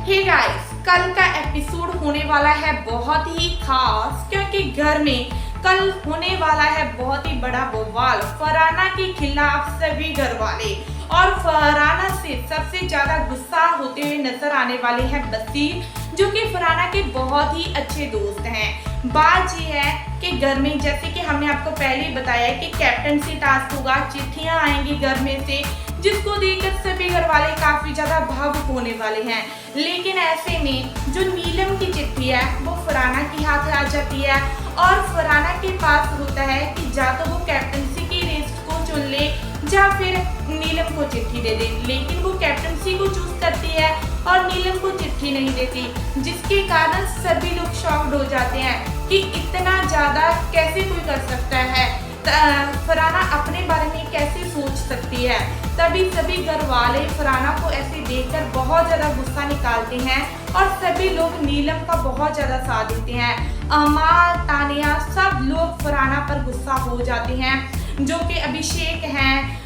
Hey guys, कल का episode होने वाला है बहुत ही खास, क्योंकि घर में कल होने वाला है बहुत ही बड़ा बवाल। फरहाना के खिलाफ सभी घर वाले और फरहाना से सबसे ज्यादा गुस्सा होते हुए नजर आने वाले हैं बसीर, जो कि फरहाना के बहुत ही अच्छे दोस्त हैं। बात ये है कि घर में, जैसे कि हमने आपको पहले ही बताया कि कैप्टनसी टास्क होगा, चिट्ठियां आएंगी घर में से, जिसको देखकर सभी घर वाले काफी ज्यादा भावुक होने वाले हैं। लेकिन ऐसे में जो नीलम की चिट्ठी है वो फरहाना के हाथ आ जाती है और फरहाना के पास होता है कि जा तो वो कैप्टनसी की रेस को चुन ले या फिर नीलम को चिट्ठी दे दे। लेकिन वो कैप्टनसी को चूज करती है और नीलम को चिट्ठी नहीं देती, जिसके कारण सभी लोग शॉक्ड हो जाते हैं कि इतना ज्यादा कैसे कोई कर सकता है, फरहाना अपने बारे में कैसे सोच सकती है। तभी सभी घर वाले फरहाना को ऐसे देखकर बहुत ज्यादा गुस्सा निकालते हैं और सभी लोग नीलम का बहुत ज्यादा साथ देते हैं। अमाल, तानिया, सब लोग फरहाना पर गुस्सा हो जाते हैं, जो कि अभिषेक हैं,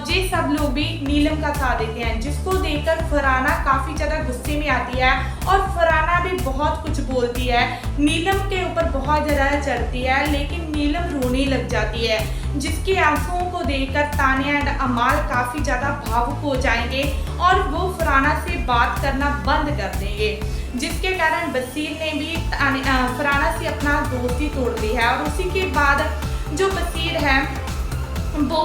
ये सब लोग भी नीलम का साथ देते हैं, जिसको देखकर फरहाना काफी ज्यादा गुस्से में आती है और फरहाना भी बहुत कुछ बोलती है, नीलम के ऊपर बहुत ज्यादा चढ़ती है। लेकिन नीलम रोने लग जाती है, जिसके आंसुओं को देखकर तानिया एंड अमाल काफी ज्यादा भावुक हो जाएंगे और वो फरहाना से बात करना बंद कर देंगे, जिसके कारण बसीर ने भी फरहाना से अपना दोस्ती तोड़ दी है। और उसी के बाद जो बसीर है वो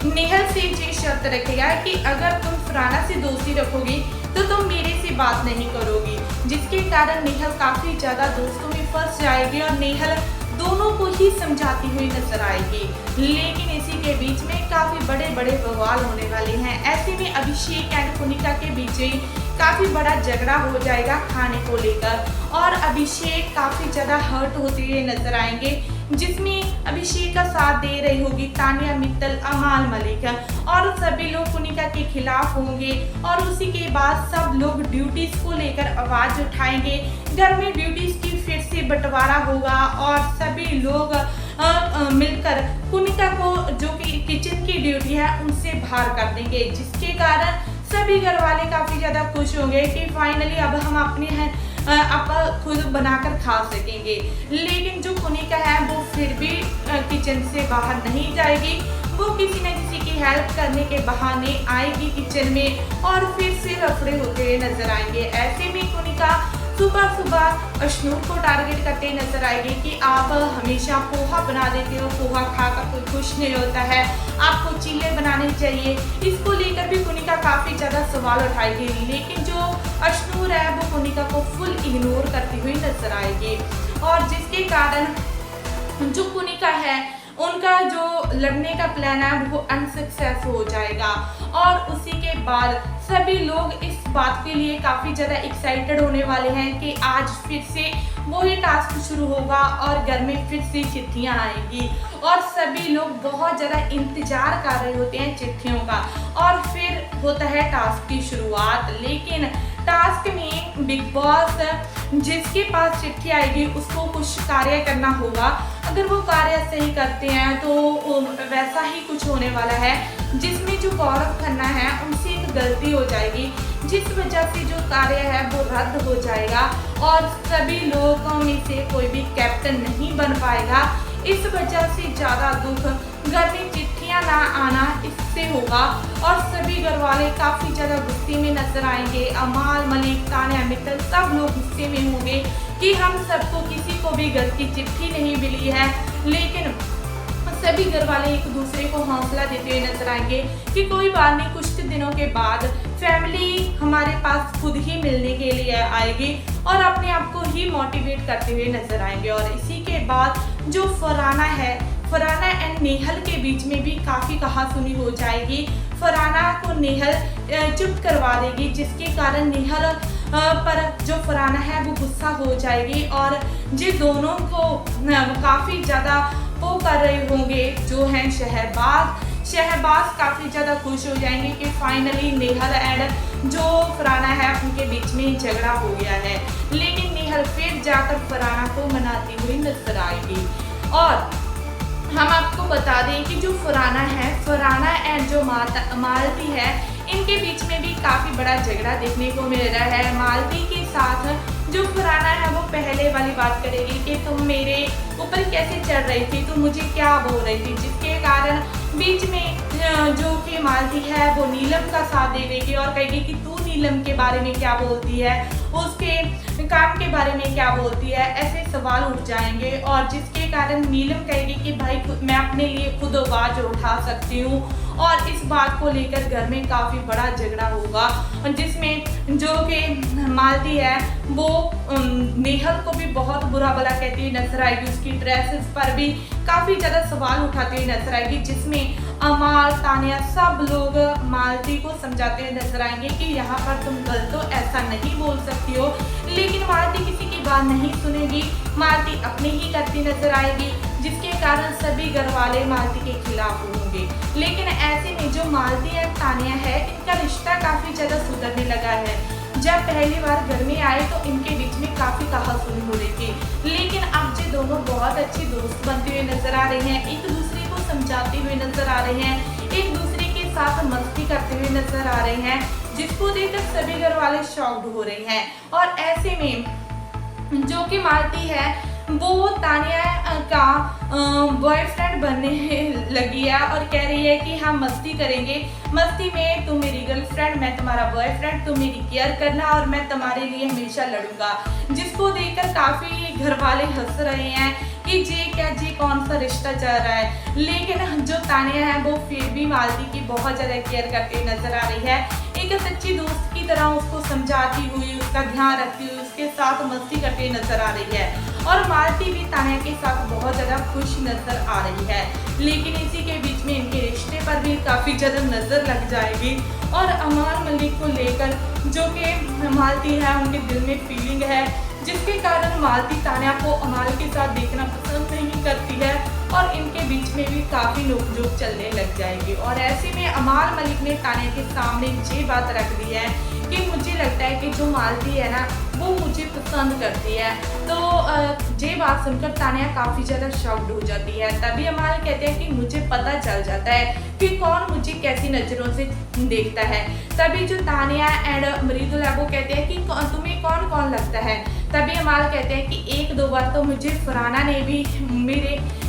नेहल से ये शर्त रखेगा कि अगर तुम फरहाना से दोस्ती रखोगी तो तुम मेरे से बात नहीं करोगी, जिसके कारण नेहल काफी ज्यादा दोस्तों में फंस जाएगी और नेहल दोनों को ही समझाती हुई नजर आएगी। लेकिन इसी के बीच में काफी बड़े बड़े बवाल होने वाले हैं। ऐसे में अभिषेक एंड कुनिका के बीच में काफी बड़ा झगड़ा हो जाएगा खाने को लेकर और अभिषेक काफी ज्यादा हर्ट होते हुए नजर आएंगे, जिसमें अभिषेक का साथ दे रही होगी तानिया मित्तल, अमाल मलिक और सभी लोग कुनिका के खिलाफ होंगे। और उसी के बाद सब लोग ड्यूटीज को लेकर आवाज उठाएंगे, घर में ड्यूटीज की फिर से बंटवारा होगा और सभी लोग मिलकर कुनिका को, जो कि किचन की ड्यूटी है, उनसे बाहर कर देंगे, जिसके कारण सभी घर वाले काफी ज्यादा खुश होंगे कि फाइनली अब हम अपने आप खुद बनाकर खा सकेंगे। लेकिन जो कुनिका है वो फिर भी किचन से बाहर नहीं जाएगी, वो किसी न किसी की हेल्प करने के बहाने आएगी किचन में और फिर से रफड़े होते हुए नजर आएंगे। ऐसे में कुनिका सुबह सुबह अशनूर को टारगेट करते नजर आएगी कि आप हमेशा पोहा बना देते हो, पोहा खाकर कोई खुश नहीं होता है, आपको चीले बनाने चाहिए। इसको लेकर भी कुनिका काफी ज्यादा सवाल उठाएगी, लेकिन जो अशनूर है वो कुनिका को फुल इग्नोर करती हुई नजर आएगी और जिसके कारण जो कुनिका है उनका जो लड़ने का प्लान है वो अनसक्सेस हो जाएगा। और उसी के बाद सभी लोग इस बात के लिए काफ़ी ज़्यादा एक्साइटेड होने वाले हैं कि आज फिर से वही टास्क शुरू होगा और घर में फिर से चिट्ठियां आएंगी और सभी लोग बहुत ज़्यादा इंतजार कर रहे होते हैं चिट्ठियों का। और फिर होता है टास्क की शुरुआत। लेकिन टास्क में बिग बॉस जिसके पास चिट्ठी आएगी उसको कुछ कार्य करना होगा, अगर वो कार्य सही करते हैं तो वैसा ही कुछ होने वाला है, जिसमें जो गौरव खन्ना है उनसे एक गलती हो जाएगी, जिस वजह से जो कार्य है वो रद्द हो जाएगा और सभी लोगों में से कोई भी कैप्टन नहीं बन पाएगा। इस वजह से ज़्यादा दुख घर में चिट्ठियाँ ना आना इससे होगा और सभी घर वाले काफ़ी ज़्यादा गुस्से में नजर आएंगे। अमाल, मलिक, तानिया मित्तल सब लोग गुस्से में होंगे कि हम सबको किसी को भी घर की चिट्ठी नहीं मिली है। लेकिन सभी घर वाले एक दूसरे को हौसला देते हुए नजर आएंगे कि कोई बात नहीं, कुछ दिनों के बाद फैमिली हमारे पास खुद ही मिलने के लिए आएगी और अपने आप को ही मोटिवेट करते हुए नजर आएंगे। और इसी के बाद जो फरहाना है, फरहाना एंड नेहल के बीच में भी काफ़ी कहासुनी हो जाएगी। फरहाना को नेहल चुप करवा देगी, जिसके कारण नेहल पर जो फरहाना है वो गुस्सा हो जाएगी और ये दोनों को काफ़ी ज़्यादा वो कर रहे होंगे, जो हैं शहबाज काफ़ी ज़्यादा खुश हो जाएंगे कि फाइनली नेहल एंड जो फरहाना है उनके बीच में झगड़ा हो गया है। लेकिन नेहल फिर जाकर फरहाना को मनाती हुई नजर आएगी। और हम आपको बता दें कि जो फरहाना एंड जो मालती है, इनके बीच में भी काफ़ी बड़ा झगड़ा देखने को मिल रहा है। मालती के साथ जो फरहाना है वो पहले वाली बात करेगी कि तुम मेरे ऊपर कैसे चढ़ रही थी, तुम मुझे क्या बोल रही थी, जिसके कारण बीच में जो कि मालती है वो नीलम का साथ दे देगी और कहेगी कि तू नीलम के बारे में क्या बोलती है, उसके काम के बारे में क्या बोलती है। ऐसे सवाल उठ जाएंगे और जिसके कारण नीलम कहेगी कि भाई मैं अपने लिए खुद आवाज उठा सकती हूँ और इस बात को लेकर घर में काफ़ी बड़ा झगड़ा होगा, जिसमें जो कि मालती है वो नेहल को भी बहुत बुरा भला कहती हुई नजर आएगी, उसकी ड्रेसेस पर भी काफ़ी ज़्यादा सवाल उठाती हुई नजर आएगी, जिसमें अमाल, तानिया सब लोग मालती को समझाते हुए नजर आएंगे कि यहाँ पर तुम गलत हो, ऐसा नहीं बोल सकती हो। लेकिन मालती किसी की बात नहीं सुनेगी, मालती अपनी ही करती नजर आएगी, जिसके कारण सभी घर वाले मालती के खिलाफ होंगे। लेकिन ऐसे में जो मालती और तानिया है इनका रिश्ता काफ़ी ज़्यादा सुधरने लगा है। जब पहली बार घर में आए तो इनके बीच में काफ़ी कहासुनी हो रही थी, लेकिन अब ये दोनों बहुत अच्छी दोस्त बनते हुए नजर आ रहे हैं, एक दूसरे को समझाते हुए नजर आ रहे हैं, एक दूसरे के साथ मस्ती करते हुए नजर आ रहे हैं, जिसको देखकर सभी घर वाले शॉक्ड हो रहे हैं। और ऐसे में जो कि मालती है वो तानिया का बॉयफ्रेंड बनने लगी है और कह रही है कि हम मस्ती करेंगे, मस्ती में तुम मेरी गर्लफ्रेंड, मैं तुम्हारा बॉयफ्रेंड, तुम मेरी केयर करना और मैं तुम्हारे लिए हमेशा लड़ूंगा। जिसको देखकर काफ़ी घर वाले हंस रहे हैं कि जी कौन सा रिश्ता चल रहा है। लेकिन जो तानिया है वो फिर भी मालती की बहुत ज़्यादा केयर करती हुई नजर आ रही है, एक सच्ची दोस्त की तरह उसको समझाती हुई, उसका ध्यान रखती हुई, उसके साथ मस्ती करती हुई नजर आ रही है। और मालती भी तानिया के साथ बहुत ज़्यादा खुश नजर आ रही है। लेकिन इसी के बीच में इनके रिश्ते पर भी काफ़ी ज़्यादा नज़र लग जाएगी और अमाल मलिक को लेकर जो कि मालती है उनके दिल में फीलिंग है, जिसके कारण मालती तानिया को अमाल के साथ देखना पसंद नहीं करती है और इनके बीच में भी काफ़ी नोक-झोंक चलने लग जाएगी। और ऐसे में अमाल मलिक ने तानिया के सामने ये बात रख दी है कि मुझे लगता है कि जो मालती है ना वो मुझे पसंद करती है। तो ये बात सुनकर तानिया काफ़ी ज़्यादा शॉक्ड हो जाती है। तभी अमाल कहते हैं कि मुझे पता चल जाता है कि कौन मुझे कैसी नज़रों से देखता है। तभी जो तानिया एंड मृदुल है वो कहते हैं कि तुम्हें कौन कौन लगता है। तभी अमाल कहते हैं कि एक दो बार तो मुझे फरहाना ने भी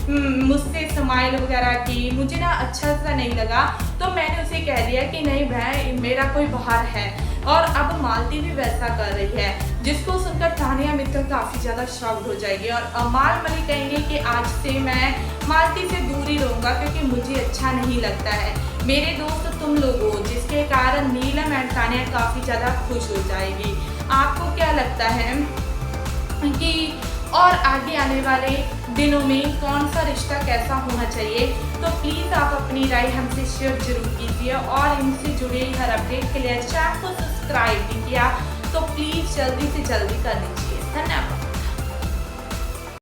मुझसे स्माइल वगैरह की, मुझे ना अच्छा सा नहीं लगा, तो मैंने उसे कह दिया कि नहीं भाई मेरा कोई बाहर है। और अब मालती भी वैसा कर रही है, जिसको सुनकर तानिया मित्तल काफ़ी ज़्यादा शॉक्ड हो जाएगी और अमाल मलिक कहेंगे कि आज से मैं मालती से दूर ही रहूँगा क्योंकि मुझे अच्छा नहीं लगता है। मेरे दोस्त तुम लोग हो, जिसके कारण नीलम एंड तानिया काफ़ी ज़्यादा खुश हो जाएगी। आपको क्या लगता है कि और आगे आने वाले दिनों में कौन सा रिश्ता कैसा होना चाहिए? तो प्लीज़ आप अपनी राय हमसे शेयर जरूर कीजिए और इनसे जुड़े हर अपडेट के लिए चैनल को सब्सक्राइब भी किया तो प्लीज़ जल्दी से जल्दी कर लीजिए। धन्यवाद।